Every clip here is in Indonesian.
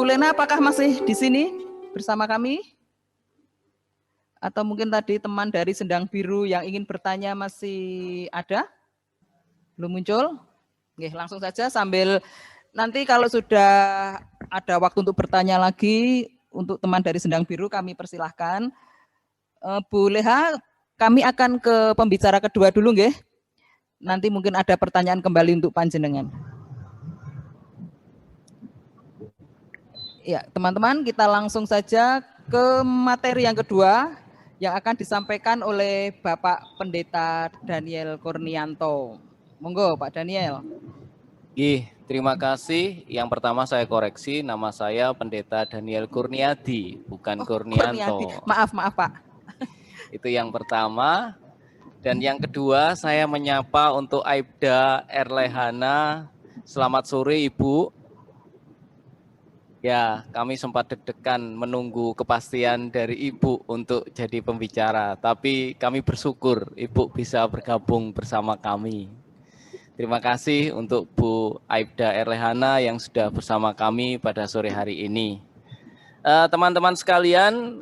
Lena apakah masih di sini bersama kami? Atau mungkin tadi teman dari Sendang Biru yang ingin bertanya masih ada? Belum muncul? Oke, langsung saja sambil nanti kalau sudah ada waktu untuk bertanya lagi untuk teman dari Sendang Biru kami persilahkan. Bu Leha, kami akan ke pembicara kedua dulu nggih. Nanti mungkin ada pertanyaan kembali untuk panjenengan. Ya, teman-teman, kita langsung saja ke materi yang kedua yang akan disampaikan oleh Bapak Pendeta Daniel Kurnianto. Monggo, Pak Daniel. Terima kasih. Yang pertama saya koreksi, nama saya Pendeta Daniel Kurniadi, bukan Kurnianto. Kurniadi. Maaf Pak. Itu yang pertama. Dan yang kedua, saya menyapa untuk Aibda Erlehana. Selamat sore, Ibu. Ya, kami sempat deg-degan menunggu kepastian dari Ibu untuk jadi pembicara. Tapi kami bersyukur Ibu bisa bergabung bersama kami. Terima kasih untuk Bu Aibda Erlehana yang sudah bersama kami pada sore hari ini. Teman-teman sekalian,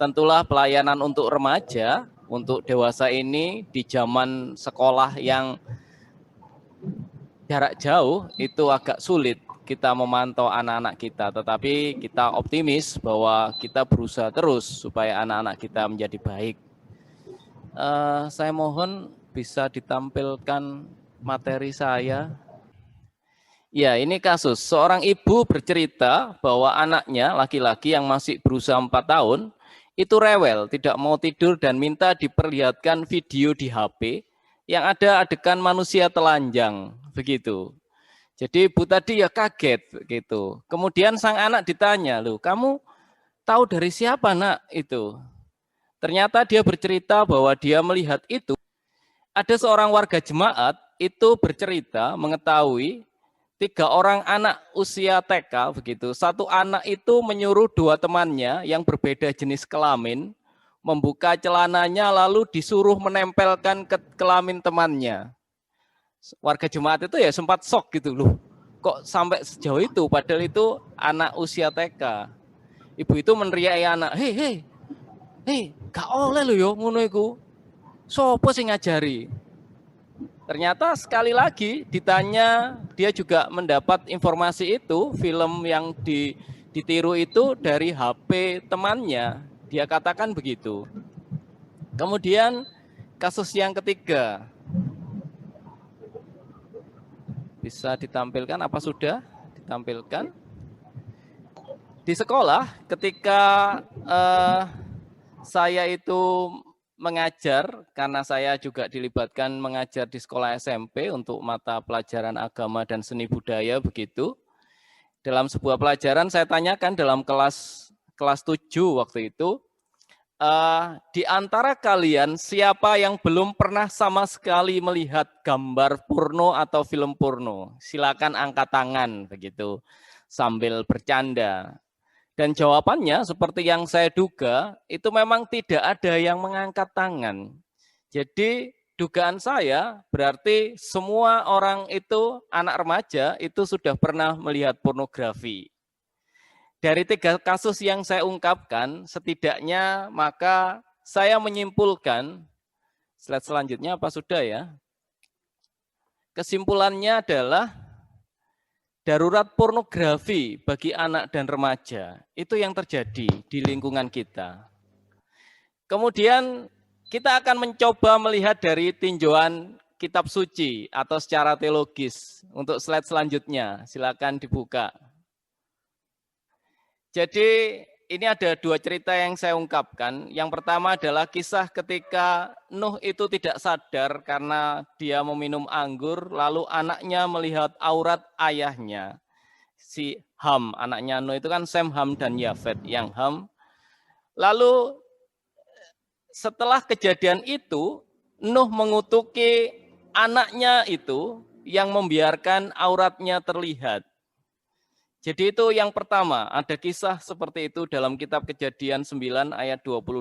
tentulah pelayanan untuk remaja, untuk dewasa ini di zaman sekolah yang jarak jauh itu agak sulit kita memantau anak-anak kita, tetapi kita optimis bahwa kita berusaha terus supaya anak-anak kita menjadi baik. Saya mohon bisa ditampilkan materi saya. Ya, ini kasus. Seorang ibu bercerita bahwa anaknya laki-laki yang masih berusia 4 tahun, itu rewel, tidak mau tidur dan minta diperlihatkan video di HP yang ada adegan manusia telanjang, begitu. Jadi ibu tadi ya kaget gitu. Kemudian sang anak ditanya, "Loh, kamu tahu dari siapa, Nak?" itu. Ternyata dia bercerita bahwa dia melihat itu. Ada seorang warga jemaat itu bercerita mengetahui 3 orang anak usia TK begitu. Satu anak itu menyuruh 2 temannya yang berbeda jenis kelamin membuka celananya lalu disuruh menempelkan ke kelamin temannya. Warga jemaat itu ya sempat shock gitu loh. Kok sampai sejauh itu padahal itu anak usia TK. Ibu itu meneriaki anak, "Hei, gak oleh lo yo ngono iku. Sopo sing ngajari?" Ternyata sekali lagi ditanya, dia juga mendapat informasi itu, film yang ditiru itu dari HP temannya. Dia katakan begitu. Kemudian kasus yang ketiga. Bisa ditampilkan apa sudah ditampilkan? Di sekolah ketika saya itu mengajar, karena saya juga dilibatkan mengajar di sekolah SMP untuk mata pelajaran agama dan seni budaya begitu. Dalam sebuah pelajaran saya tanyakan dalam kelas 7 waktu itu, di antara kalian siapa yang belum pernah sama sekali melihat gambar porno atau film porno? Silakan angkat tangan begitu sambil bercanda. Dan jawabannya seperti yang saya duga, itu memang tidak ada yang mengangkat tangan. Jadi dugaan saya berarti semua orang itu, anak remaja itu sudah pernah melihat pornografi. Dari 3 kasus yang saya ungkapkan, setidaknya maka saya menyimpulkan, slide selanjutnya apa sudah ya? Kesimpulannya adalah darurat pornografi bagi anak dan remaja, itu yang terjadi di lingkungan kita. Kemudian kita akan mencoba melihat dari tinjauan kitab suci atau secara teologis. Untuk slide selanjutnya, silakan dibuka. Jadi ini ada 2 cerita yang saya ungkapkan. Yang pertama adalah kisah ketika Nuh itu tidak sadar karena dia meminum anggur, lalu anaknya melihat aurat ayahnya. Si Ham, anaknya Nuh itu kan Sem, Ham, dan Yafet. Yang Ham. Lalu setelah kejadian itu, Nuh mengutuki anaknya itu yang membiarkan auratnya terlihat. Jadi itu yang pertama, ada kisah seperti itu dalam kitab Kejadian 9 ayat 22.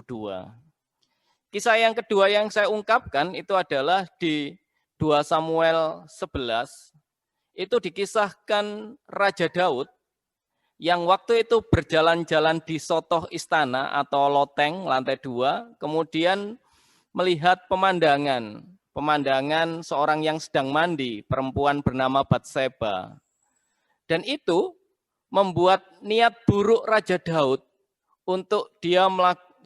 Kisah yang kedua yang saya ungkapkan itu adalah di 2 Samuel 11, itu dikisahkan Raja Daud yang waktu itu berjalan-jalan di sotoh istana atau loteng lantai 2, kemudian melihat pemandangan seorang yang sedang mandi, perempuan bernama Batseba. Dan itu membuat niat buruk Raja Daud untuk dia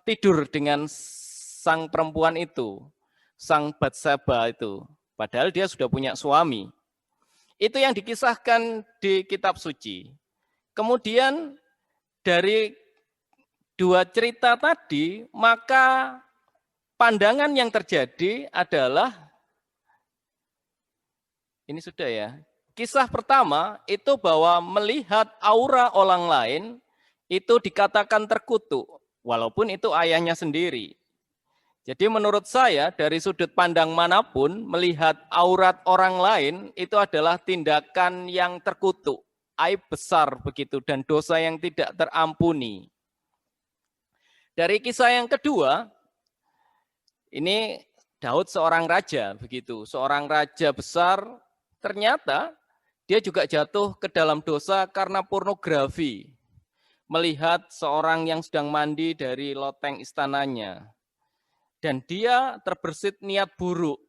tidur dengan sang perempuan itu, sang Batseba itu. Padahal dia sudah punya suami. Itu yang dikisahkan di kitab suci. Kemudian dari dua cerita tadi, maka pandangan yang terjadi adalah, ini sudah ya, kisah pertama itu bahwa melihat aura orang lain itu dikatakan terkutuk, walaupun itu ayahnya sendiri. Jadi menurut saya dari sudut pandang manapun, melihat aurat orang lain itu adalah tindakan yang terkutuk, aib besar begitu, dan dosa yang tidak terampuni. Dari kisah yang kedua, ini Daud seorang raja begitu, seorang raja besar, ternyata dia juga jatuh ke dalam dosa karena pornografi. Melihat seorang yang sedang mandi dari loteng istananya. Dan dia terbersit niat buruk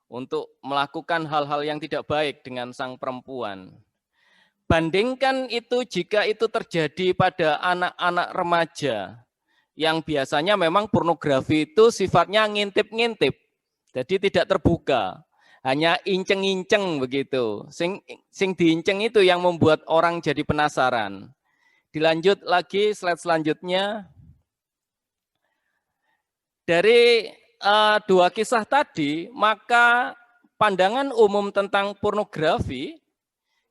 untuk melakukan hal-hal yang tidak baik dengan sang perempuan. Bandingkan itu jika itu terjadi pada anak-anak remaja, yang biasanya memang pornografi itu sifatnya ngintip-ngintip, jadi tidak terbuka, hanya inceng-inceng begitu. Sing diinceng itu yang membuat orang jadi penasaran. Dilanjut lagi slide selanjutnya. Dari dua kisah tadi, maka pandangan umum tentang pornografi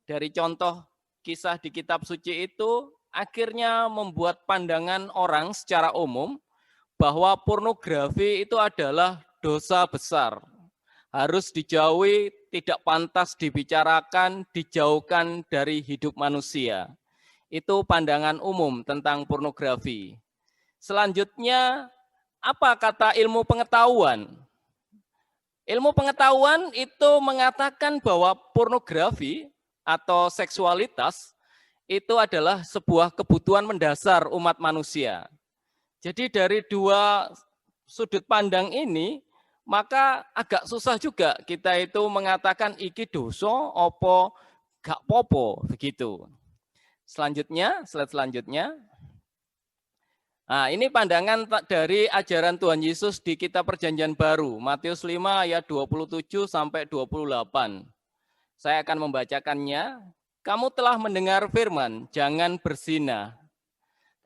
dari contoh kisah di kitab suci itu akhirnya membuat pandangan orang secara umum bahwa pornografi itu adalah dosa besar. Harus dijauhi, tidak pantas dibicarakan, dijauhkan dari hidup manusia. Itu pandangan umum tentang pornografi. Selanjutnya, apa kata ilmu pengetahuan? Ilmu pengetahuan itu mengatakan bahwa pornografi atau seksualitas itu adalah sebuah kebutuhan mendasar umat manusia. Jadi dari dua sudut pandang ini, maka agak susah juga kita itu mengatakan iki dosa opo gak popo begitu. Selanjutnya, slide selanjutnya. Nah, ini pandangan dari ajaran Tuhan Yesus di kitab Perjanjian Baru, Matius 5 ayat 27 sampai 28. Saya akan membacakannya. Kamu telah mendengar firman, jangan berzina.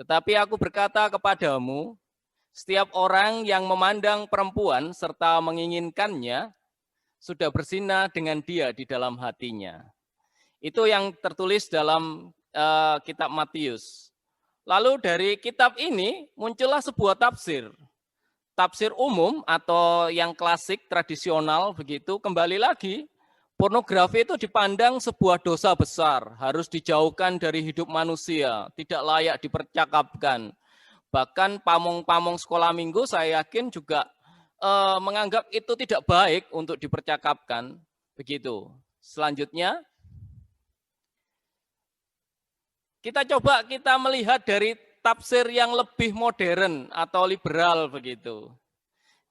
Tetapi aku berkata kepadamu, setiap orang yang memandang perempuan serta menginginkannya, sudah berzina dengan dia di dalam hatinya. Itu yang tertulis dalam kitab Matius. Lalu dari kitab ini muncullah sebuah tafsir. Tafsir umum atau yang klasik, tradisional begitu, kembali lagi, pornografi itu dipandang sebuah dosa besar, harus dijauhkan dari hidup manusia, tidak layak dipercakapkan. Bahkan pamong-pamong sekolah minggu saya yakin juga menganggap itu tidak baik untuk dipercakapkan. Begitu. Selanjutnya, kita melihat dari tafsir yang lebih modern atau liberal begitu.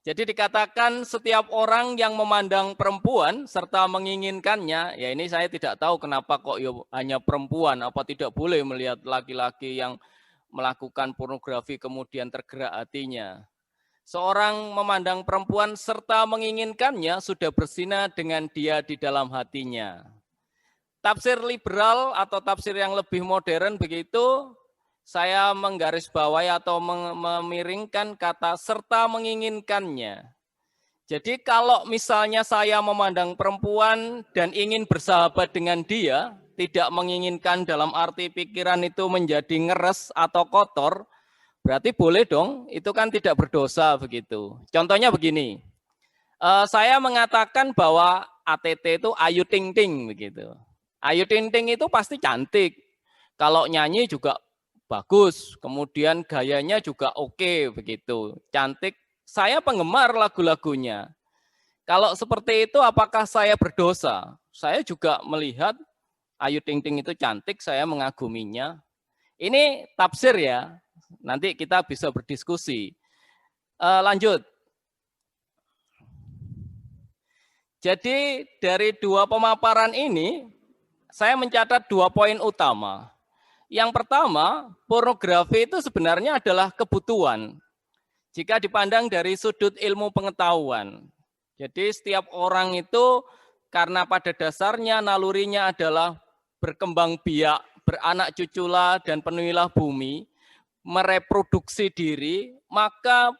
Jadi dikatakan setiap orang yang memandang perempuan serta menginginkannya, ya ini saya tidak tahu kenapa kok hanya perempuan, apa tidak boleh melihat laki-laki yang melakukan pornografi kemudian tergerak hatinya. Seorang memandang perempuan serta menginginkannya sudah berzina dengan dia di dalam hatinya. Tafsir liberal atau tafsir yang lebih modern begitu, saya menggarisbawahi atau memiringkan kata serta menginginkannya. Jadi kalau misalnya saya memandang perempuan dan ingin bersahabat dengan dia, tidak menginginkan dalam arti pikiran itu menjadi ngeres atau kotor, berarti boleh dong, itu kan tidak berdosa begitu. Contohnya begini, saya mengatakan bahwa ATT itu Ayu Ting Ting begitu. Ayu Ting Ting itu pasti cantik, kalau nyanyi juga bagus, kemudian gayanya juga oke begitu, cantik. Saya penggemar lagu-lagunya. Kalau seperti itu apakah saya berdosa? Saya juga melihat Ayu Ting Ting itu cantik, saya mengaguminya. Ini tafsir ya, nanti kita bisa berdiskusi. Lanjut. Jadi dari dua pemaparan ini, saya mencatat 2 poin utama. Yang pertama, pornografi itu sebenarnya adalah kebutuhan. Jika dipandang dari sudut ilmu pengetahuan. Jadi setiap orang itu karena pada dasarnya nalurinya adalah berkembang biak, beranak cuculah dan penuhilah bumi, mereproduksi diri, maka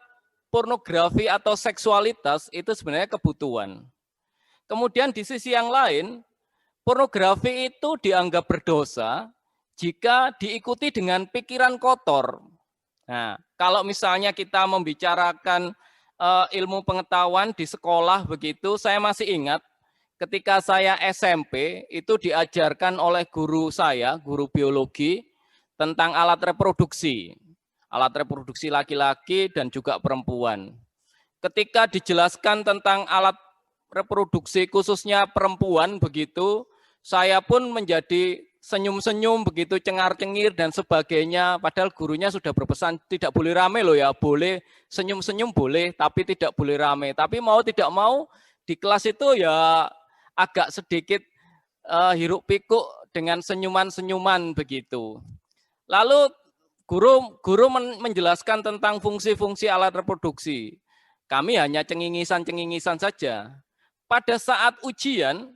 pornografi atau seksualitas itu sebenarnya kebutuhan. Kemudian di sisi yang lain, pornografi itu dianggap berdosa jika diikuti dengan pikiran kotor. Nah, kalau misalnya kita membicarakan ilmu pengetahuan di sekolah begitu, saya masih ingat ketika saya SMP itu diajarkan oleh guru saya, guru biologi, tentang alat reproduksi laki-laki dan juga perempuan. Ketika dijelaskan tentang alat reproduksi khususnya perempuan begitu, saya pun menjadi senyum-senyum begitu, cengar-cengir dan sebagainya, padahal gurunya sudah berpesan tidak boleh rame loh ya, boleh senyum-senyum boleh tapi tidak boleh rame. Tapi mau tidak mau di kelas itu ya agak sedikit hiruk pikuk dengan senyuman-senyuman begitu. Lalu guru menjelaskan tentang fungsi-fungsi alat reproduksi. Kami hanya cengingisan-cengingisan saja. Pada saat ujian,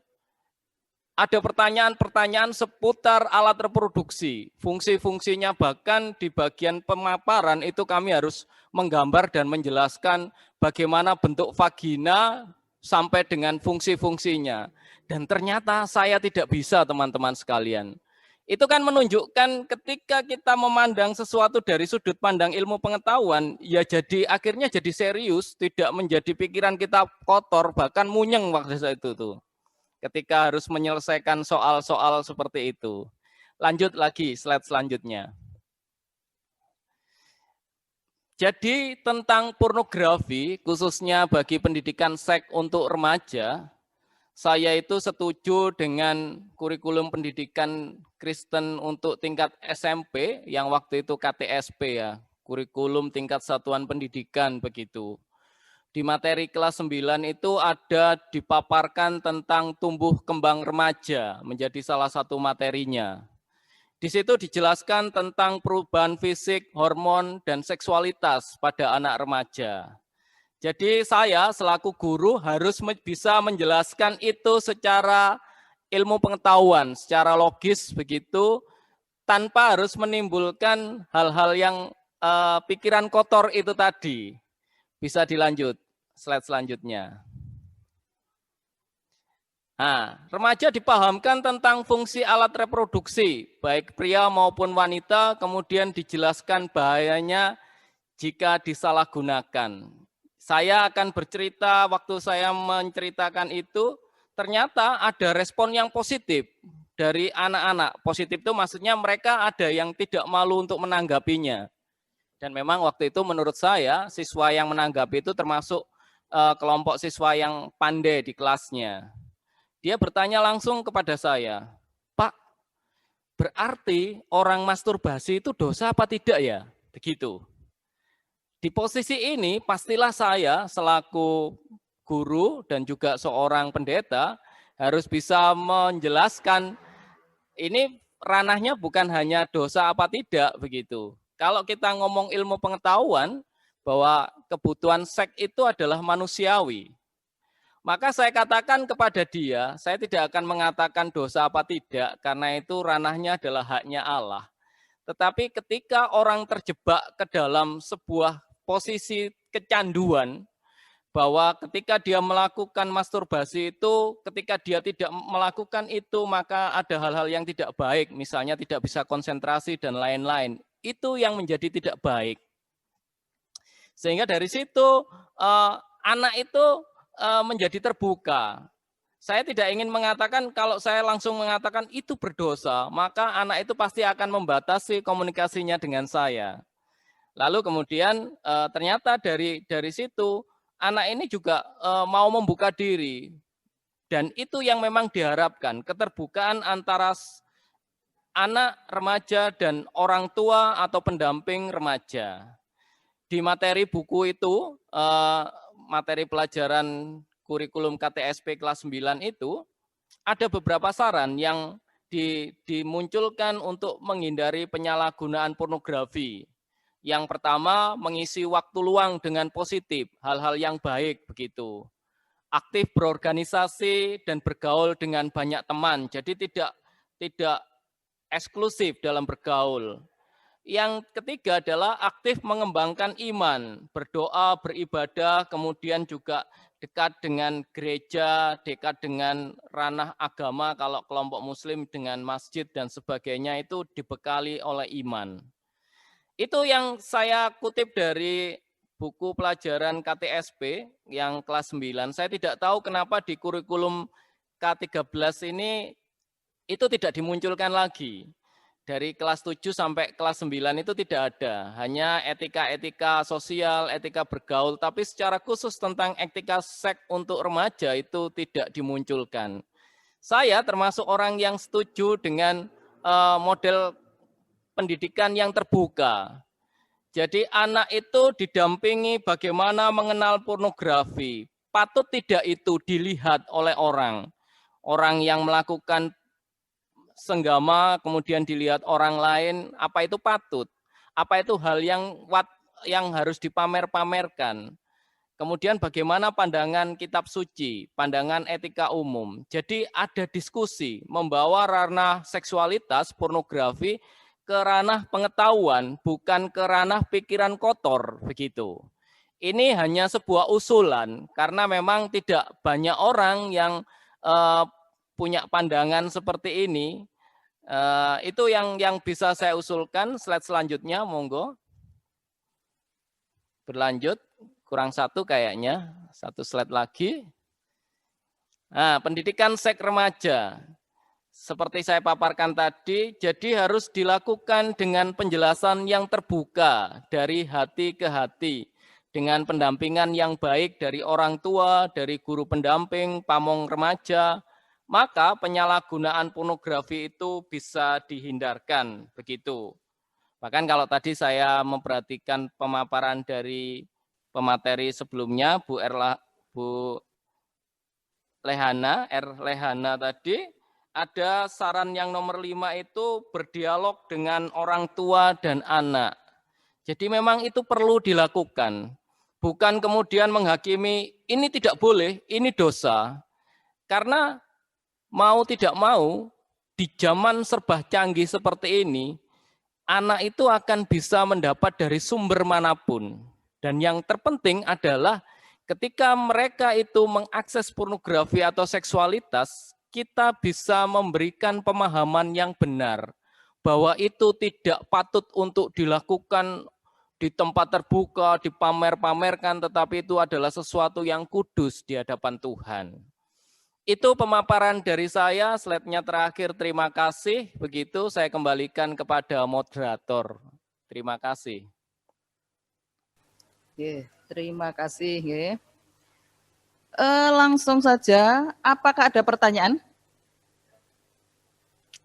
ada pertanyaan-pertanyaan seputar alat reproduksi, fungsi-fungsinya, bahkan di bagian pemaparan itu kami harus menggambar dan menjelaskan bagaimana bentuk vagina sampai dengan fungsi-fungsinya. Dan ternyata saya tidak bisa, teman-teman sekalian. Itu kan menunjukkan ketika kita memandang sesuatu dari sudut pandang ilmu pengetahuan, ya jadi akhirnya jadi serius, tidak menjadi pikiran kita kotor, bahkan munyeng waktu itu tuh. Ketika harus menyelesaikan soal-soal seperti itu. Lanjut lagi, slide selanjutnya. Jadi tentang pornografi, khususnya bagi pendidikan seks untuk remaja, saya itu setuju dengan kurikulum pendidikan Kristen untuk tingkat SMP yang waktu itu KTSP ya, kurikulum tingkat satuan pendidikan begitu. Di materi kelas 9 itu ada dipaparkan tentang tumbuh kembang remaja menjadi salah satu materinya. Di situ dijelaskan tentang perubahan fisik, hormon, dan seksualitas pada anak remaja. Jadi saya selaku guru harus bisa menjelaskan itu secara ilmu pengetahuan, secara logis begitu, tanpa harus menimbulkan hal-hal yang pikiran kotor itu tadi. Bisa dilanjut, slide selanjutnya. Nah, remaja dipahamkan tentang fungsi alat reproduksi, baik pria maupun wanita, kemudian dijelaskan bahayanya jika disalahgunakan. Saya akan bercerita, waktu saya menceritakan itu, ternyata ada respon yang positif dari anak-anak. Positif itu maksudnya mereka ada yang tidak malu untuk menanggapinya. Dan memang waktu itu menurut saya, siswa yang menanggapi itu termasuk kelompok siswa yang pandai di kelasnya. Dia bertanya langsung kepada saya, Pak, berarti orang masturbasi itu dosa apa tidak ya? Begitu. Di posisi ini pastilah saya selaku guru dan juga seorang pendeta harus bisa menjelaskan ini ranahnya bukan hanya dosa apa tidak begitu. Kalau kita ngomong ilmu pengetahuan bahwa kebutuhan seks itu adalah manusiawi, maka saya katakan kepada dia, saya tidak akan mengatakan dosa apa tidak karena itu ranahnya adalah haknya Allah. Tetapi ketika orang terjebak ke dalam sebuah posisi kecanduan, bahwa ketika dia melakukan masturbasi itu, ketika dia tidak melakukan itu, maka ada hal-hal yang tidak baik, misalnya tidak bisa konsentrasi dan lain-lain. Itu yang menjadi tidak baik. Sehingga dari situ anak itu menjadi terbuka. Saya tidak ingin mengatakan, kalau saya langsung mengatakan itu berdosa, maka anak itu pasti akan membatasi komunikasinya dengan saya. Lalu kemudian ternyata dari situ anak ini juga mau membuka diri. Dan itu yang memang diharapkan, keterbukaan antara anak, remaja, dan orang tua atau pendamping remaja. Di materi buku itu, materi pelajaran kurikulum KTSP kelas 9 itu, ada beberapa saran yang dimunculkan untuk menghindari penyalahgunaan pornografi. Yang pertama, mengisi waktu luang dengan positif, hal-hal yang baik begitu. Aktif berorganisasi dan bergaul dengan banyak teman, jadi tidak eksklusif dalam bergaul. Yang ketiga adalah aktif mengembangkan iman, berdoa, beribadah, kemudian juga dekat dengan gereja, dekat dengan ranah agama, kalau kelompok muslim dengan masjid dan sebagainya itu dibekali oleh iman. Itu yang saya kutip dari buku pelajaran KTSP yang kelas 9. Saya tidak tahu kenapa di kurikulum K13 ini itu tidak dimunculkan lagi. Dari kelas 7 sampai kelas 9 itu tidak ada. Hanya etika-etika sosial, etika bergaul, tapi secara khusus tentang etika seks untuk remaja itu tidak dimunculkan. Saya termasuk orang yang setuju dengan model pendidikan yang terbuka. Jadi anak itu didampingi bagaimana mengenal pornografi. Patut tidak itu dilihat oleh orang. Orang yang melakukan senggama kemudian dilihat orang lain, apa itu patut? Apa itu hal yang harus dipamer-pamerkan? Kemudian bagaimana pandangan kitab suci, pandangan etika umum. Jadi ada diskusi membawa ranah seksualitas, pornografi ke ranah pengetahuan, bukan ke ranah pikiran kotor, begitu. Ini hanya sebuah usulan, karena memang tidak banyak orang yang punya pandangan seperti ini. Itu yang bisa saya usulkan. Slide selanjutnya, monggo. Berlanjut. Kurang satu kayaknya, satu slide lagi. Nah, pendidikan seks remaja. Seperti saya paparkan tadi, jadi harus dilakukan dengan penjelasan yang terbuka dari hati ke hati. Dengan pendampingan yang baik dari orang tua, dari guru pendamping, pamong remaja, maka penyalahgunaan pornografi itu bisa dihindarkan, begitu. Bahkan kalau tadi saya memperhatikan pemaparan dari pemateri sebelumnya, Bu Lehana tadi, ada saran yang nomor 5 itu berdialog dengan orang tua dan anak. Jadi memang itu perlu dilakukan. Bukan kemudian menghakimi, ini tidak boleh, ini dosa. Karena mau tidak mau, di zaman serba canggih seperti ini, anak itu akan bisa mendapat dari sumber manapun. Dan yang terpenting adalah ketika mereka itu mengakses pornografi atau seksualitas, kita bisa memberikan pemahaman yang benar bahwa itu tidak patut untuk dilakukan di tempat terbuka, dipamer-pamerkan, tetapi itu adalah sesuatu yang kudus di hadapan Tuhan. Itu pemaparan dari saya, slide-nya terakhir, terima kasih. Begitu saya kembalikan kepada moderator. Terima kasih. Oke, terima kasih. Langsung saja, apakah ada pertanyaan?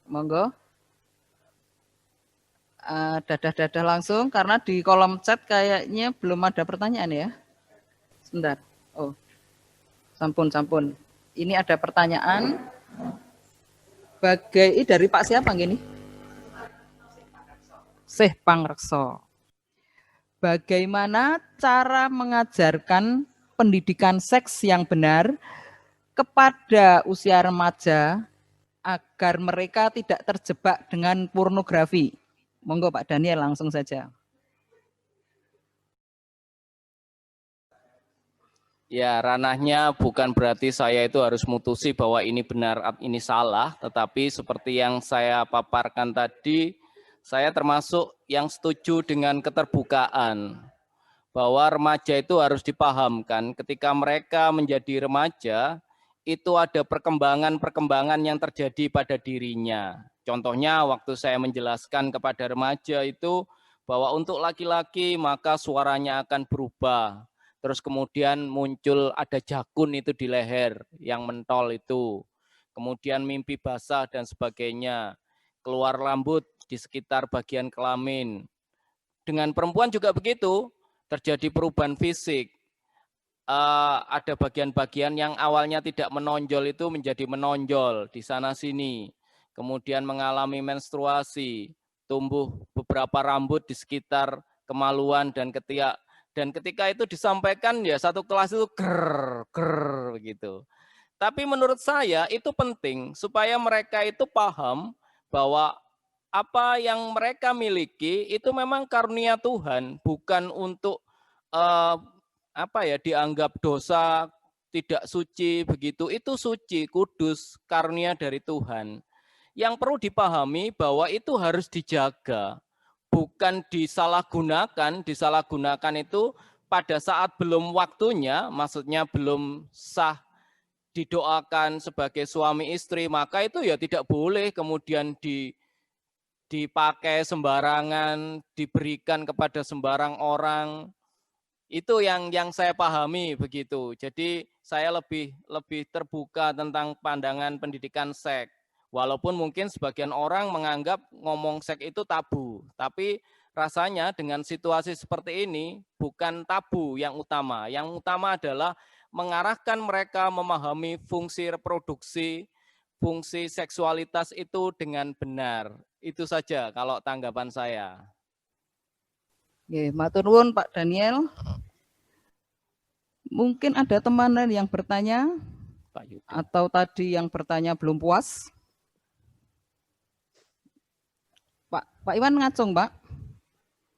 Monggo. Dadah-dadah langsung, karena di kolom chat kayaknya belum ada pertanyaan ya. Sebentar. Oh, sampun. Ini ada pertanyaan. Dari Pak siapa gini? Syekh Pangrekso. Bagaimana cara mengajarkan pendidikan seks yang benar kepada usia remaja agar mereka tidak terjebak dengan pornografi? Monggo Pak Daniel langsung saja. Ya, ranahnya bukan berarti saya itu harus mutusi bahwa ini benar, ini salah, tetapi seperti yang saya paparkan tadi, saya termasuk yang setuju dengan keterbukaan, bahwa remaja itu harus dipahamkan ketika mereka menjadi remaja, itu ada perkembangan-perkembangan yang terjadi pada dirinya. Contohnya waktu saya menjelaskan kepada remaja itu, bahwa untuk laki-laki maka suaranya akan berubah. Terus kemudian muncul ada jakun itu di leher yang mentol itu. Kemudian mimpi basah dan sebagainya. keluar rambut di sekitar bagian kelamin. Dengan perempuan juga begitu, terjadi perubahan fisik. Ada bagian-bagian yang awalnya tidak menonjol itu menjadi menonjol di sana-sini. Kemudian mengalami menstruasi, tumbuh beberapa rambut di sekitar kemaluan dan ketiak. Dan ketika itu disampaikan ya satu kelas itu ger gitu. Tapi menurut saya itu penting supaya mereka itu paham bahwa apa yang mereka miliki itu memang karunia Tuhan, bukan untuk dianggap dosa, tidak suci begitu. Itu suci, kudus, karunia dari Tuhan. Yang perlu dipahami bahwa itu harus dijaga, bukan disalahgunakan. Disalahgunakan itu pada saat belum waktunya, maksudnya belum sah didoakan sebagai suami istri, maka itu ya tidak boleh kemudian dipakai sembarangan, diberikan kepada sembarang orang. Itu yang saya pahami begitu. Jadi saya lebih terbuka tentang pandangan pendidikan seks. Walaupun mungkin sebagian orang menganggap ngomong seks itu tabu, tapi rasanya dengan situasi seperti ini bukan tabu yang utama. Yang utama adalah mengarahkan mereka memahami fungsi reproduksi, fungsi seksualitas itu dengan benar. Itu saja kalau tanggapan saya. Nggih, matur nuwun Pak Daniel. Mungkin ada teman lain yang bertanya Pak Yudi. Atau tadi yang bertanya belum puas? Pak Iwan ngacung, Pak?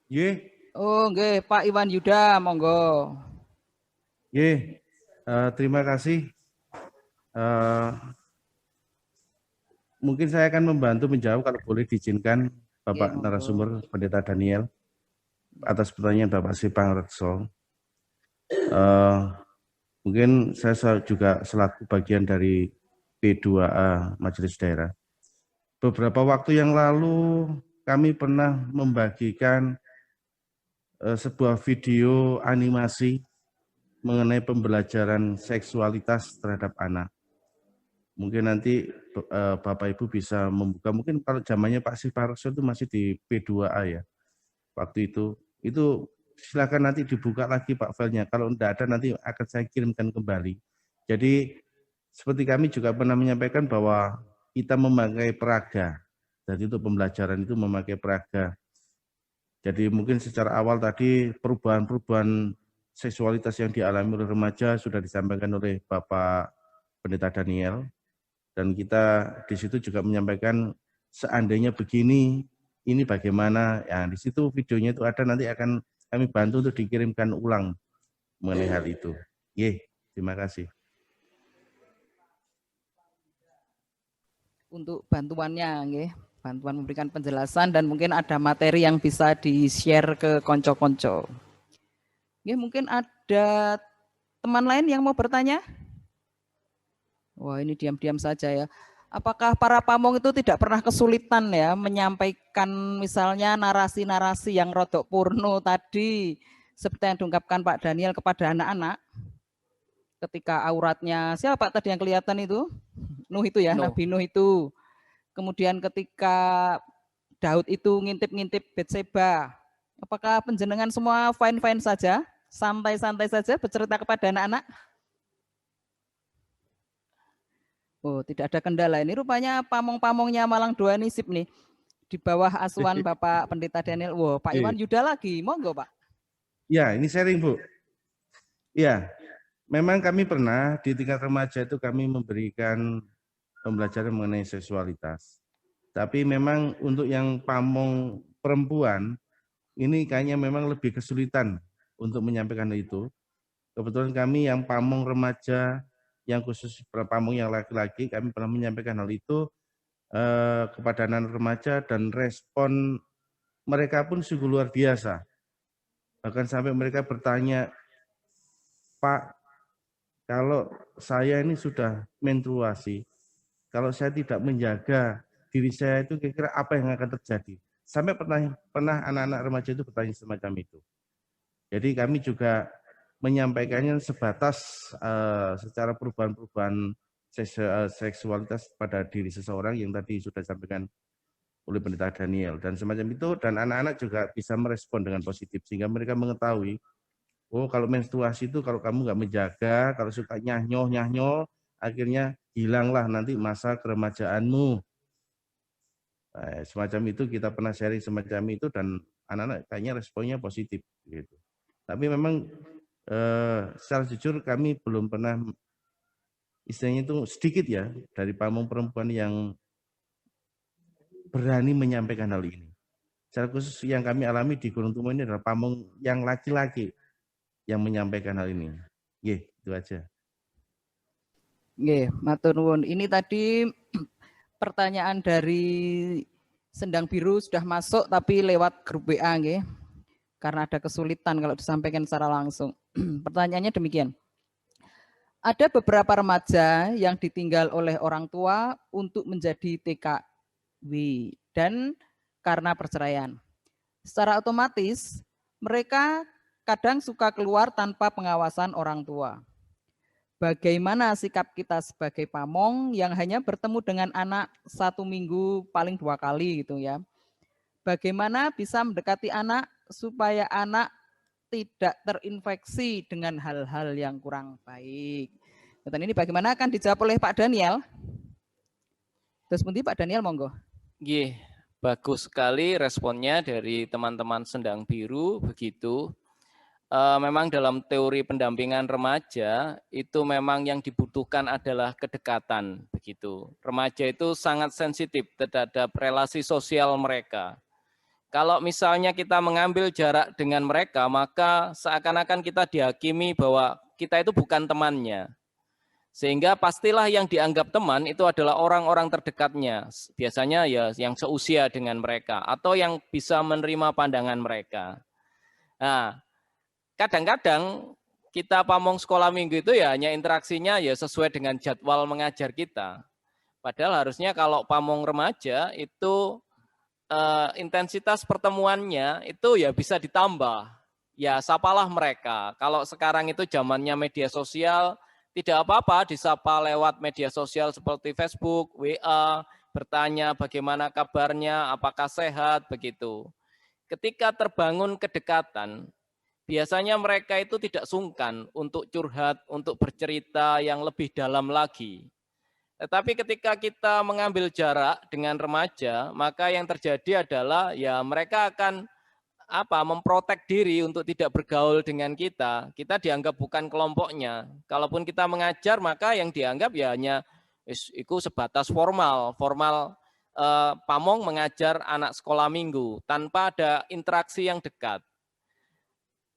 Nggih. Oh, nggih, Pak Iwan Yuda, monggo. Nggih. Terima kasih. Mungkin saya akan membantu menjawab kalau boleh diizinkan Bapak narasumber Pendeta Daniel atas pertanyaan Bapak Sipang Rekso. Mungkin saya juga selaku bagian dari P2A Majelis Daerah. Beberapa waktu yang lalu kami pernah membagikan sebuah video animasi mengenai pembelajaran seksualitas terhadap anak. Mungkin nanti Bapak Ibu bisa membuka, mungkin kalau zamannya Pak Siparso itu masih di P2A ya, waktu itu silakan nanti dibuka lagi Pak filenya, kalau tidak ada nanti akan saya kirimkan kembali. Jadi seperti kami juga pernah menyampaikan bahwa kita memakai peraga, jadi untuk pembelajaran itu memakai peraga. Jadi mungkin secara awal tadi perubahan-perubahan seksualitas yang dialami oleh remaja sudah disampaikan oleh Bapak Pendeta Daniel. Dan kita di situ juga menyampaikan seandainya begini, ini bagaimana. Ya, di situ videonya itu ada, nanti akan kami bantu untuk dikirimkan ulang mengenai hal itu. Ye, terima kasih. Untuk bantuannya, nggih. Bantuan memberikan penjelasan dan mungkin ada materi yang bisa di-share ke konco-konco. Nggih, mungkin ada teman lain yang mau bertanya? Wah, ini diam-diam saja ya. Apakah para pamong itu tidak pernah kesulitan ya menyampaikan misalnya narasi-narasi yang rodok porno tadi seperti yang diungkapkan Pak Daniel kepada anak-anak ketika auratnya siapa Pak tadi yang kelihatan itu? Nuh itu ya, Nabi Nuh itu. Kemudian ketika Daud itu ngintip-ngintip Betseba. Apakah penjenengan semua fine-fine saja? Santai-santai saja bercerita kepada anak-anak? Oh, tidak ada kendala. Ini rupanya pamong-pamongnya Malang 2 Nisip nih. Di bawah asuhan Bapak Pendeta Daniel. Wow, Pak Iwan Yuda lagi. Monggo, Pak. Ya, ini sharing, Bu. Ya, memang kami pernah di tingkat remaja itu kami memberikan pembelajaran mengenai seksualitas. Tapi memang untuk yang pamong perempuan, ini kayaknya memang lebih kesulitan untuk menyampaikan itu. Kebetulan kami yang pamong remaja, yang khusus pamong yang laki-laki, kami pernah menyampaikan hal itu kepada anak remaja dan respon mereka pun sungguh luar biasa. Bahkan sampai mereka bertanya, Pak, kalau saya ini sudah menstruasi, kalau saya tidak menjaga diri saya itu kira-kira apa yang akan terjadi? Sampai pernah anak-anak remaja itu bertanya semacam itu. Jadi kami juga menyampaikannya sebatas secara perubahan-perubahan seksualitas pada diri seseorang yang tadi sudah disampaikan oleh Pendeta Daniel dan semacam itu, dan anak-anak juga bisa merespon dengan positif sehingga mereka mengetahui, oh kalau menstruasi itu kalau kamu nggak menjaga, kalau suka nyah-nyoh, akhirnya hilanglah nanti masa keremajaanmu. Semacam itu, kita pernah sharing semacam itu dan anak-anak kayaknya responnya positif gitu. Tapi memang secara jujur kami belum pernah, istilahnya itu sedikit ya, dari pamong perempuan yang berani menyampaikan hal ini. Secara khusus yang kami alami di Gunung Tumo ini adalah pamong yang laki-laki yang menyampaikan hal ini. Itu aja. Matur nuwun. Ini tadi pertanyaan dari Sendang Biru sudah masuk tapi lewat grup WA nggih. Karena ada kesulitan kalau disampaikan secara langsung. Pertanyaannya demikian. Ada beberapa remaja yang ditinggal oleh orang tua untuk menjadi TKW dan karena perceraian. Secara otomatis mereka kadang suka keluar tanpa pengawasan orang tua. Bagaimana sikap kita sebagai pamong yang hanya bertemu dengan anak 1 minggu paling 2 kali gitu ya. Bagaimana bisa mendekati anak supaya anak tidak terinfeksi dengan hal-hal yang kurang baik. Dan ini bagaimana akan dijawab oleh Pak Daniel. Terus pundi Pak Daniel, monggo. Bagus sekali responnya dari teman-teman Sendang Biru begitu. Memang dalam teori pendampingan remaja itu memang yang dibutuhkan adalah kedekatan begitu. Remaja itu sangat sensitif terhadap relasi sosial mereka. Kalau misalnya kita mengambil jarak dengan mereka, maka seakan-akan kita dihakimi bahwa kita itu bukan temannya. Sehingga pastilah yang dianggap teman itu adalah orang-orang terdekatnya. Biasanya ya yang seusia dengan mereka atau yang bisa menerima pandangan mereka. Nah, kadang-kadang kita pamong sekolah minggu itu ya hanya interaksinya ya sesuai dengan jadwal mengajar kita. Padahal harusnya kalau pamong remaja itu intensitas pertemuannya itu ya bisa ditambah. Ya sapalah mereka. Kalau sekarang itu zamannya media sosial, tidak apa-apa disapa lewat media sosial seperti Facebook, WA, bertanya bagaimana kabarnya, apakah sehat, begitu. Ketika terbangun kedekatan, biasanya mereka itu tidak sungkan untuk curhat, untuk bercerita yang lebih dalam lagi. Tetapi ketika kita mengambil jarak dengan remaja, maka yang terjadi adalah ya mereka akan memprotek diri untuk tidak bergaul dengan kita. Kita dianggap bukan kelompoknya. Kalaupun kita mengajar, maka yang dianggap ya hanya itu sebatas formal pamong mengajar anak sekolah minggu tanpa ada interaksi yang dekat.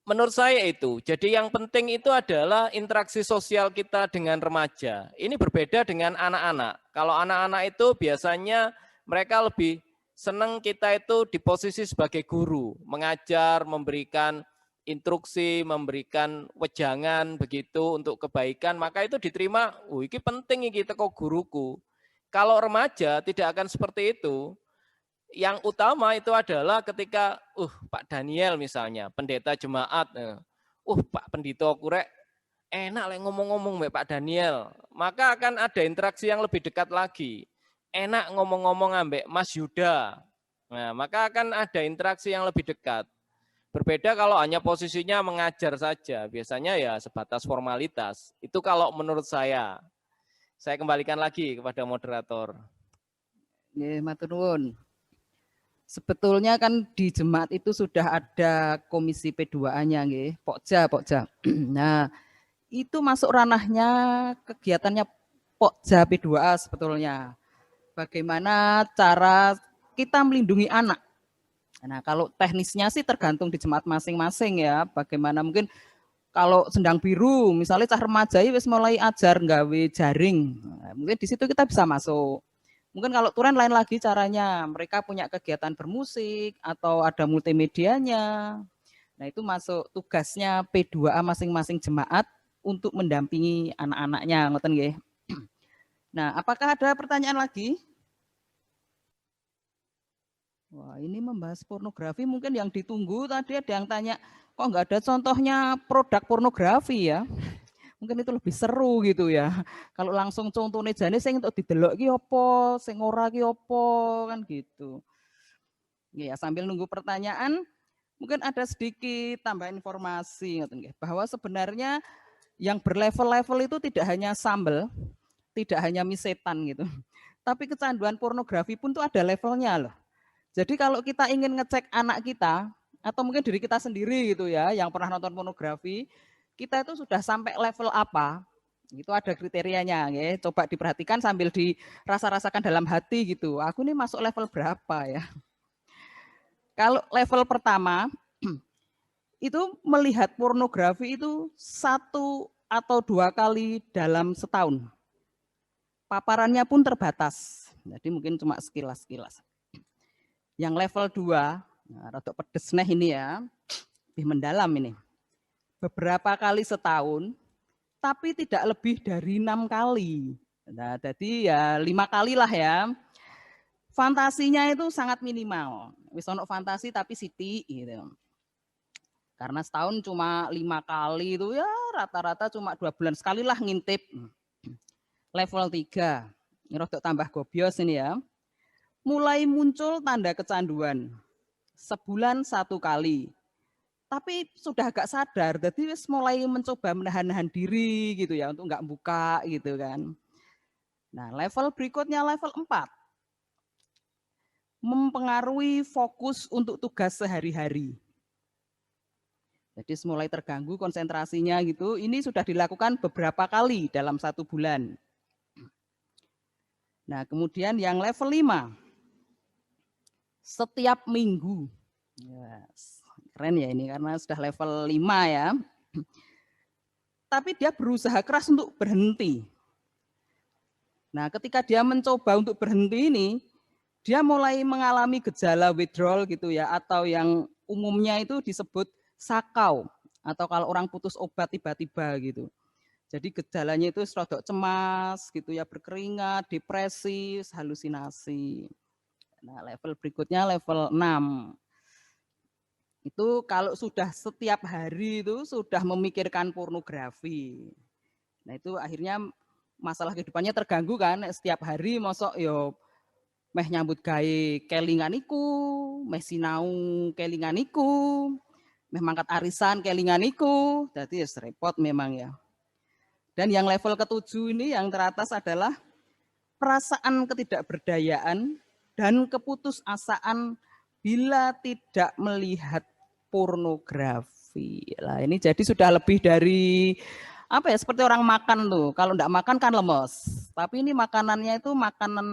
Menurut saya itu, jadi yang penting itu adalah interaksi sosial kita dengan remaja. Ini berbeda dengan anak-anak. Kalau anak-anak itu biasanya mereka lebih senang kita itu di posisi sebagai guru, mengajar, memberikan instruksi, memberikan wejangan begitu untuk kebaikan, maka itu diterima, ini penting ini teko guruku. Kalau remaja tidak akan seperti itu. Yang utama itu adalah ketika Pak Daniel misalnya, pendeta jemaat, Pak Pendito kurek enak lah ngomong-ngomong Mbak Pak Daniel, maka akan ada interaksi yang lebih dekat lagi. Enak ngomong-ngomong ambek Mas Yuda, nah, maka akan ada interaksi yang lebih dekat. Berbeda kalau hanya posisinya mengajar saja, biasanya ya sebatas formalitas. Itu kalau menurut saya. Saya kembalikan lagi kepada moderator. Matur nuwun. Sebetulnya kan di jemaat itu sudah ada komisi P2A-nya nggih, Pokja. Nah, itu masuk ranahnya kegiatannya Pokja P2A sebetulnya. Bagaimana cara kita melindungi anak. Nah, kalau teknisnya sih tergantung di jemaat masing-masing ya. Bagaimana mungkin kalau Sendang Biru misalnya cah remaja wis mulai ajar nggawe jaring. Nah, mungkin di situ kita bisa masuk. Mungkin kalau Turen lain lagi caranya, mereka punya kegiatan bermusik atau ada multimedianya. Nah itu masuk tugasnya P2A masing-masing jemaat untuk mendampingi anak-anaknya, ngoten nggih. Nah, apakah ada pertanyaan lagi? Wah, ini membahas pornografi mungkin yang ditunggu tadi ada yang tanya, kok nggak ada contohnya produk pornografi ya? Mungkin itu lebih seru gitu ya. Kalau langsung contohnya jane sing untuk didelok ki apa, sing ora ki apa kan gitu. Ya, sambil nunggu pertanyaan, mungkin ada sedikit tambahan informasi bahwa sebenarnya yang berlevel-level itu tidak hanya sambel, tidak hanya mie setan gitu. Tapi kecanduan pornografi pun tuh ada levelnya loh. Jadi kalau kita ingin ngecek anak kita atau mungkin diri kita sendiri gitu ya, yang pernah nonton pornografi, kita itu sudah sampai level apa? Itu ada kriterianya ya. Coba diperhatikan sambil dirasa-rasakan dalam hati gitu. Aku ini masuk level berapa ya? Kalau level pertama itu melihat pornografi itu 1 atau 2 kali dalam setahun. Paparannya pun terbatas. Jadi mungkin cuma sekilas-sekilas. Yang level 2, nah, rada pedes nih ini ya, lebih mendalam ini. Beberapa kali setahun, tapi tidak lebih dari 6 kali. Nah, jadi ya 5 kali lah ya. Fantasinya itu sangat minimal. Wis ono fantasi tapi siti gitu. Karena setahun cuma 5 kali itu ya rata-rata cuma 2 bulan sekali lah ngintip. Level 3, ini rada tambah gobios ini ya. Mulai muncul tanda kecanduan. Sebulan 1 kali. Tapi sudah agak sadar, jadi mulai mencoba menahan-nahan diri gitu ya untuk nggak buka gitu kan. Nah, level berikutnya level 4. Mempengaruhi fokus untuk tugas sehari-hari. Jadi mulai terganggu konsentrasinya gitu. Ini sudah dilakukan beberapa kali dalam 1 bulan. Nah, kemudian yang level 5. Setiap minggu. Yes. Keren ya ini karena sudah level 5 ya. Tapi dia berusaha keras untuk berhenti. Nah, ketika dia mencoba untuk berhenti ini, dia mulai mengalami gejala withdrawal gitu ya, atau yang umumnya itu disebut sakau, atau kalau orang putus obat tiba-tiba gitu. Jadi gejalanya itu rodok cemas gitu ya, berkeringat, depresi, halusinasi. Nah, level berikutnya level 6. Itu kalau sudah setiap hari itu sudah memikirkan pornografi. Nah, itu akhirnya masalah kehidupannya terganggu kan, setiap hari mosok yo meh nyambut gawe kelingan iku, meh sinau kelingan iku, meh mangkat arisan kelingan iku, jadi ya repot memang ya. Dan yang level ke-7 ini yang teratas adalah perasaan ketidakberdayaan dan keputusasaan bila tidak melihat pornografi. Lah ini jadi sudah lebih dari apa ya, seperti orang makan tuh. Kalau enggak makan kan lemes. Tapi ini makanannya itu makanan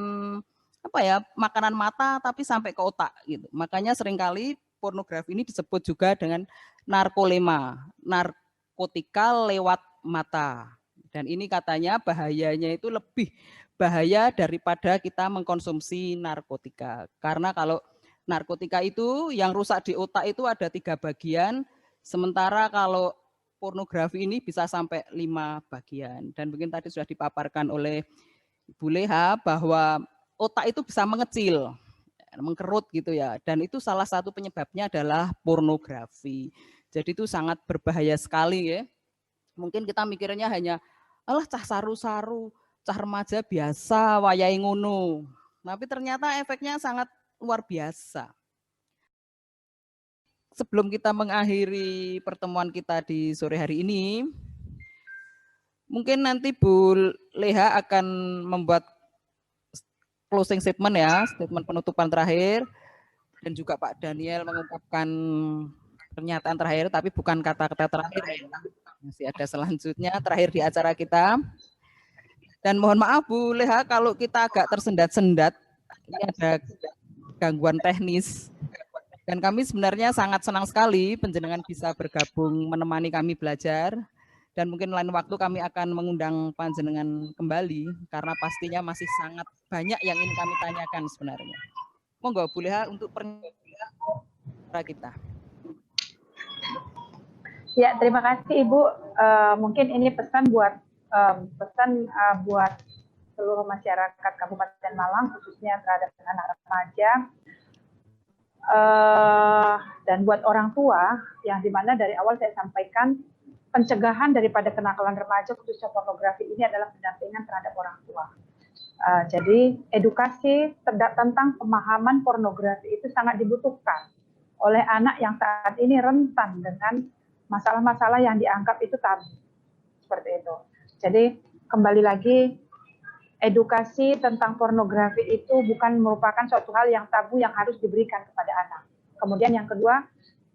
apa ya, makanan mata tapi sampai ke otak gitu. Makanya seringkali pornografi ini disebut juga dengan narkolema, narkotika lewat mata. Dan ini katanya bahayanya itu lebih bahaya daripada kita mengkonsumsi narkotika. Karena kalau narkotika itu yang rusak di otak itu ada 3 bagian, sementara kalau pornografi ini bisa sampai 5 bagian. Dan mungkin tadi sudah dipaparkan oleh Ibu Leha bahwa otak itu bisa mengecil, mengkerut gitu ya. Dan itu salah satu penyebabnya adalah pornografi. Jadi itu sangat berbahaya sekali ya. Mungkin kita mikirnya hanya alah cah saru-saru, cah remaja biasa, wayai ngono. Tapi ternyata efeknya sangat luar biasa. Sebelum kita mengakhiri pertemuan kita di sore hari ini, mungkin nanti Bu Leha akan membuat closing statement ya, statement penutupan terakhir, dan juga Pak Daniel mengungkapkan pernyataan terakhir, tapi bukan kata-kata terakhir ya. Masih ada selanjutnya terakhir di acara kita. Dan mohon maaf Bu Leha kalau kita agak tersendat-sendat, ini ada gangguan teknis. Dan kami sebenarnya sangat senang sekali penjenengan bisa bergabung menemani kami belajar. Dan mungkin lain waktu kami akan mengundang panjenengan kembali karena pastinya masih sangat banyak yang ingin kami tanyakan sebenarnya. Monggo Bu Leha untuk pernyataan kita. Ya, terima kasih Ibu. Mungkin ini pesan buat seluruh masyarakat Kabupaten Malang, khususnya terhadap anak remaja, dan buat orang tua, yang dimana dari awal saya sampaikan pencegahan daripada kenakalan remaja khususnya pornografi ini adalah pendampingan terhadap orang tua. Jadi edukasi tentang pemahaman pornografi itu sangat dibutuhkan oleh anak yang saat ini rentan dengan masalah-masalah yang dianggap itu tabu. Seperti itu. Jadi kembali lagi, edukasi tentang pornografi itu bukan merupakan suatu hal yang tabu yang harus diberikan kepada anak. Kemudian yang kedua,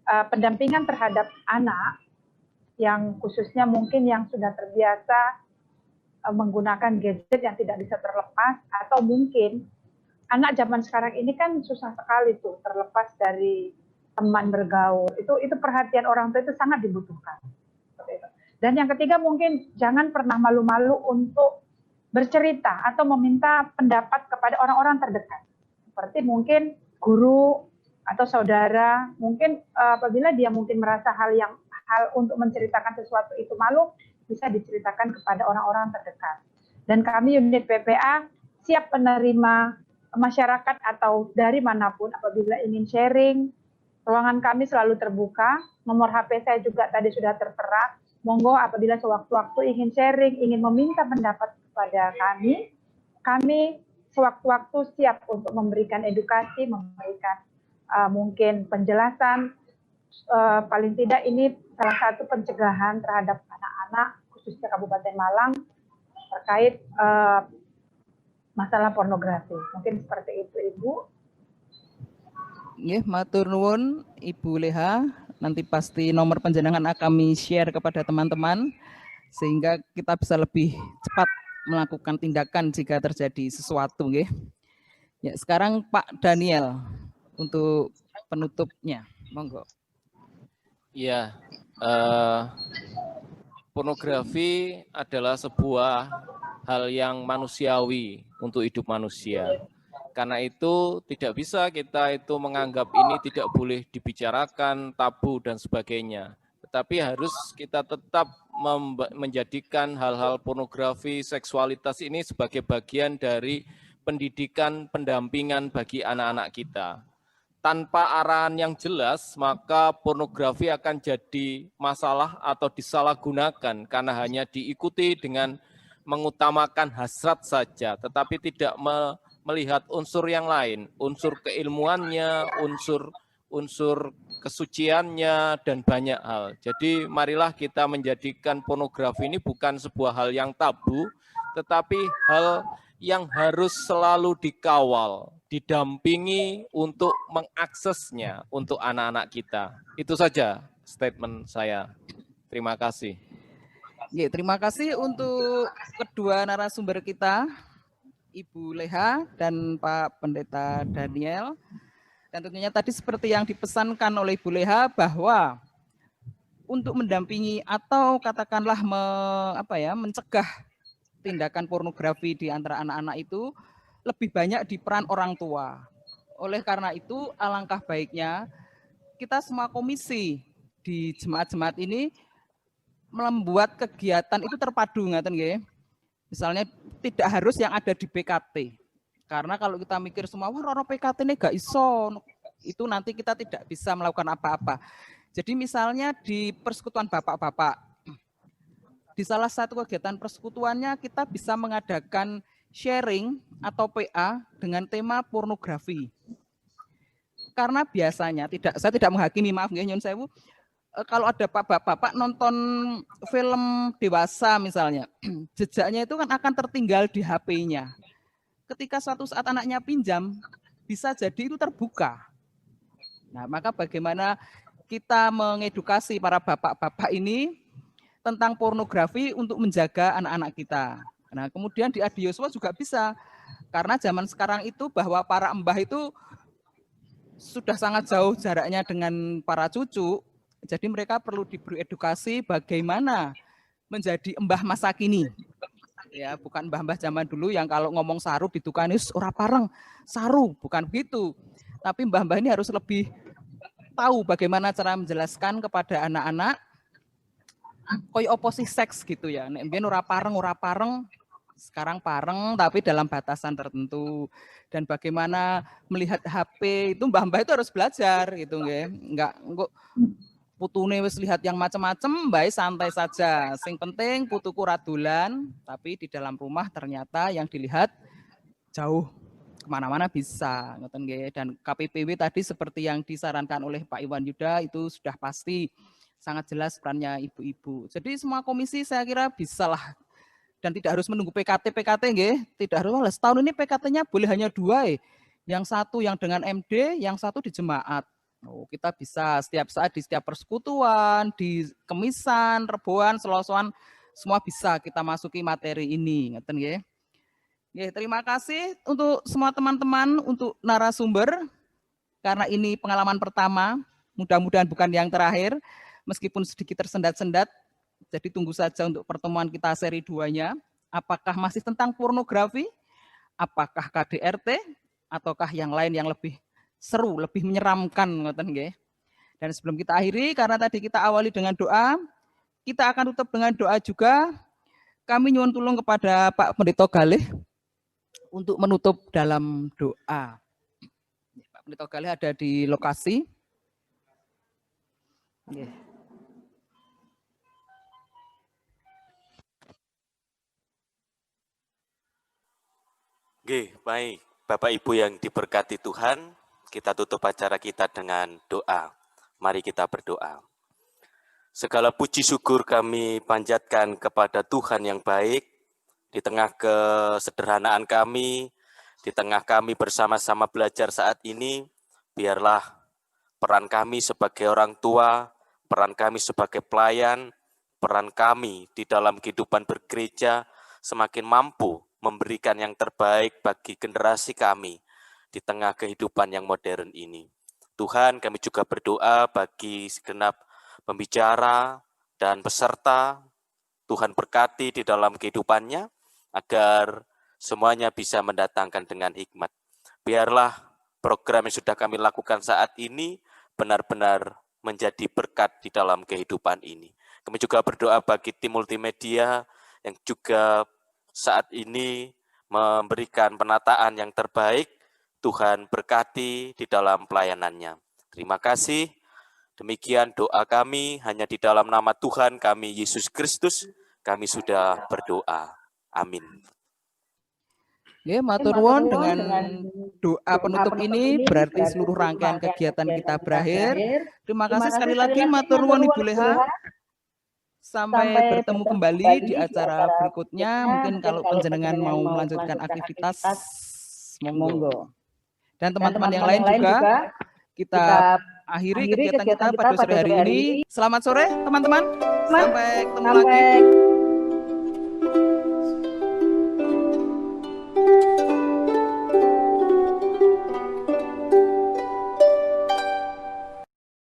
pendampingan terhadap anak yang khususnya mungkin yang sudah terbiasa menggunakan gadget yang tidak bisa terlepas, atau mungkin anak zaman sekarang ini kan susah sekali tuh terlepas dari teman bergaul. Itu perhatian orang tua itu sangat dibutuhkan. Dan yang ketiga, mungkin jangan pernah malu-malu untuk bercerita atau meminta pendapat kepada orang-orang terdekat. Seperti mungkin guru atau saudara, mungkin apabila dia mungkin merasa hal untuk menceritakan sesuatu itu malu, bisa diceritakan kepada orang-orang terdekat. Dan kami unit PPA siap menerima masyarakat atau dari manapun apabila ingin sharing. Ruangan kami selalu terbuka. Nomor HP saya juga tadi sudah tertera. Monggo apabila sewaktu-waktu ingin sharing, ingin meminta pendapat kepada kami sewaktu-waktu siap untuk memberikan edukasi, memberikan mungkin penjelasan. Paling tidak ini salah satu pencegahan terhadap anak-anak khususnya Kabupaten Malang terkait masalah pornografi. Mungkin seperti itu, Ibu. Nggih, matur nuwun Ibu Leha. Nanti pasti nomor panjenengan akan kami share kepada teman-teman sehingga kita bisa lebih cepat melakukan tindakan jika terjadi sesuatu, nggih. Ya, sekarang Pak Daniel untuk penutupnya. Monggo. Ya, pornografi adalah sebuah hal yang manusiawi untuk hidup manusia. Karena itu tidak bisa kita itu menganggap ini tidak boleh dibicarakan, tabu dan sebagainya. Tetapi harus kita tetap menjadikan hal-hal pornografi, seksualitas ini sebagai bagian dari pendidikan, pendampingan bagi anak-anak kita. Tanpa arahan yang jelas, maka pornografi akan jadi masalah atau disalahgunakan karena hanya diikuti dengan mengutamakan hasrat saja, tetapi tidak melihat unsur yang lain, unsur keilmuannya, unsur kesuciannya, dan banyak hal. Jadi marilah kita menjadikan pornografi ini bukan sebuah hal yang tabu, tetapi hal yang harus selalu dikawal, didampingi untuk mengaksesnya untuk anak-anak kita. Itu saja statement saya. Terima kasih. Ya, terima kasih untuk kedua narasumber kita, Ibu Leha dan Pak Pendeta Daniel. Dan tentunya tadi seperti yang dipesankan oleh Ibu Leha bahwa untuk mendampingi atau katakanlah mencegah tindakan pornografi di antara anak-anak itu lebih banyak di peran orang tua. Oleh karena itu alangkah baiknya kita semua komisi di jemaat-jemaat ini membuat kegiatan itu terpadu, ngaten nggih. Misalnya tidak harus yang ada di PKT. Karena kalau kita mikir semua, wah orang PKT ini gak iso, itu nanti kita tidak bisa melakukan apa-apa. Jadi misalnya di persekutuan bapak-bapak, di salah satu kegiatan persekutuannya kita bisa mengadakan sharing atau PA dengan tema pornografi. Karena biasanya saya tidak menghakimi, maaf nggih nyun sewu, kalau ada bapak-bapak nonton film dewasa misalnya, jejaknya itu kan akan tertinggal di HP-nya. Ketika suatu saat anaknya pinjam, bisa jadi itu terbuka. Nah, maka bagaimana kita mengedukasi para bapak-bapak ini tentang pornografi untuk menjaga anak-anak kita. Nah, kemudian di Adioswa juga bisa, karena zaman sekarang itu bahwa para embah itu sudah sangat jauh jaraknya dengan para cucu, jadi mereka perlu diberi edukasi bagaimana menjadi embah masa kini. Ya, bukan mbah-mbah zaman dulu yang kalau ngomong saru ditukani ora pareng, saru, bukan begitu. Tapi mbah-mbah ini harus lebih tahu bagaimana cara menjelaskan kepada anak-anak koyo oposisi seks gitu ya. Nek mbiyen ora pareng, sekarang pareng tapi dalam batasan tertentu. Dan bagaimana melihat HP itu mbah-mbah itu harus belajar gitu nggih. Enggak putune wis lihat yang macam-macam, bae santai saja. Sing penting putuku radulan, tapi di dalam rumah ternyata yang dilihat jauh kemana-mana bisa, ngoten nggih. Dan KPPW tadi seperti yang disarankan oleh Pak Iwan Yuda itu sudah pasti sangat jelas perannya ibu-ibu. Jadi semua komisi saya kira bisalah dan tidak harus menunggu PKT nggih, tidak harus setahun ini PKT-nya boleh hanya 2 Yang satu yang dengan MD, yang satu di jemaat. Oh, kita bisa setiap saat di setiap persekutuan, di kemisan, reboan, selosoan, semua bisa kita masuki materi ini, ngeten nggih. Ya, terima kasih untuk semua teman-teman, untuk narasumber, karena ini pengalaman pertama, mudah-mudahan bukan yang terakhir, meskipun sedikit tersendat-sendat, jadi tunggu saja untuk pertemuan kita seri 2-nya, apakah masih tentang pornografi, apakah KDRT, ataukah yang lain yang lebih seru, lebih menyeramkan, ngoten nggih. Dan sebelum kita akhiri, karena tadi kita awali dengan doa, kita akan tutup dengan doa juga. Kami nyuwun tulung kepada Pak Pendeta Galih, untuk menutup dalam doa. Pak Pendeta Galih ada di lokasi. Oke, baik. Bapak Ibu yang diberkati Tuhan, kita tutup acara kita dengan doa. Mari kita berdoa. Segala puji syukur kami panjatkan kepada Tuhan yang baik, di tengah kesederhanaan kami, di tengah kami bersama-sama belajar saat ini, biarlah peran kami sebagai orang tua, peran kami sebagai pelayan, peran kami di dalam kehidupan bergereja semakin mampu memberikan yang terbaik bagi generasi kami di tengah kehidupan yang modern ini. Tuhan, kami juga berdoa bagi segenap pembicara dan peserta, Tuhan berkati di dalam kehidupannya, agar semuanya bisa mendatangkan dengan hikmat. Biarlah program yang sudah kami lakukan saat ini benar-benar menjadi berkat di dalam kehidupan ini. Kami juga berdoa bagi tim multimedia yang juga saat ini memberikan penataan yang terbaik. Tuhan berkati di dalam pelayanannya. Terima kasih. Demikian doa kami, hanya di dalam nama Tuhan kami, Yesus Kristus, kami sudah berdoa. Amin. Ya, matur nuwun dengan doa penutup ini berarti seluruh rangkaian kegiatan kita berakhir. Terima kasih sekali lagi matur nuwun Ibu Leha. Sampai bertemu kembali di acara berikutnya. Mungkin kalau penjenengan mau melanjutkan aktivitas, monggo. Dan teman-teman yang lain juga kita akhiri kegiatan kita pada sore hari ini. Selamat sore teman-teman. Sampai ketemu lagi.